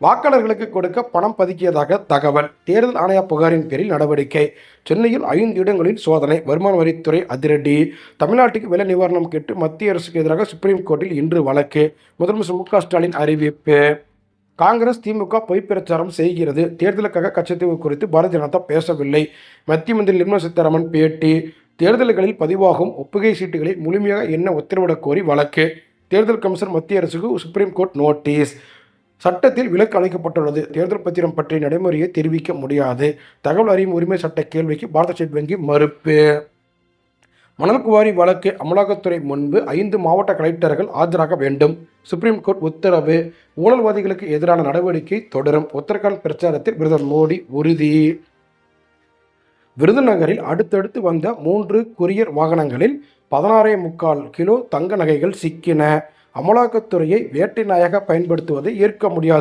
வாக்காளர்களுக்கு கொடுக்க பணம் பதுக்கியதாக தகவல். தேர்தல் ஆணைய புகாரின் பேரில் நடவடிக்கை. சென்னையில் 5 இடங்களில் சோதனை. வருமான வரித்துறை அதிரடி. தமிழ்நாட்டுக்கு வெள்ள நிவாரணம் கேட்டு மத்திய அரசுக்கு எதிராக சுப்ரீம் கோர்ட்டில் இன்று வழக்கு. முதலமைச்சர் மு.க. ஸ்டாலின் அறிவிப்பு. காங்கிரஸ், திமுக பொய் பிரச்சாரம் செய்கிறது. தேர்தலுக்காக கட்சித்தீர்வு குறித்து பாரதிய ஜனதா பேசவில்லை. மத்திய மந்திரி நிர்மலா சீதாராமன் பேட்டி. தேர்தல்களில் பதிவாகும் ஒப்புகை சீட்டுகளை முழுமையாக எண்ண உத்தரவிடக் கோரி வழக்கு. தேர்தல் கமிஷனர் மத்திய அரசுக்கு சுப்ரீம் கோர்ட் நோட்டீஸ். சட்டத்தில் விலக்கு அளிக்கப்பட்டுள்ளது. தேர்தல் பத்திரம் பற்றிய நடைமுறையை தெரிவிக்க முடியாது. தகவல் அறியும் உரிமை சட்ட கேள்விக்கு பாரத ஸ்டேட் வங்கி மறுப்பு. மணல் குவாரி வழக்கு அமலாக்கத்துறை முன்பு 5 மாவட்ட கலெக்டர்கள் ஆஜராக வேண்டும். சுப்ரீம் கோர்ட் உத்தரவு. ஊழல்வாதிகளுக்கு எதிரான நடவடிக்கை தொடரும். உத்தரகாண்ட் பிரச்சாரத்தில் பிரதமர் மோடி உறுதி. விருதுநகரில் அடுத்தடுத்து வந்த 3 கொரியர் வாகனங்களில் 16.25 கிலோ தங்க நகைகள் சிக்கின. அமலாக்கத்துறையை வேட்டை நாயாக பயன்படுத்துவதை ஏற்க முடியாது.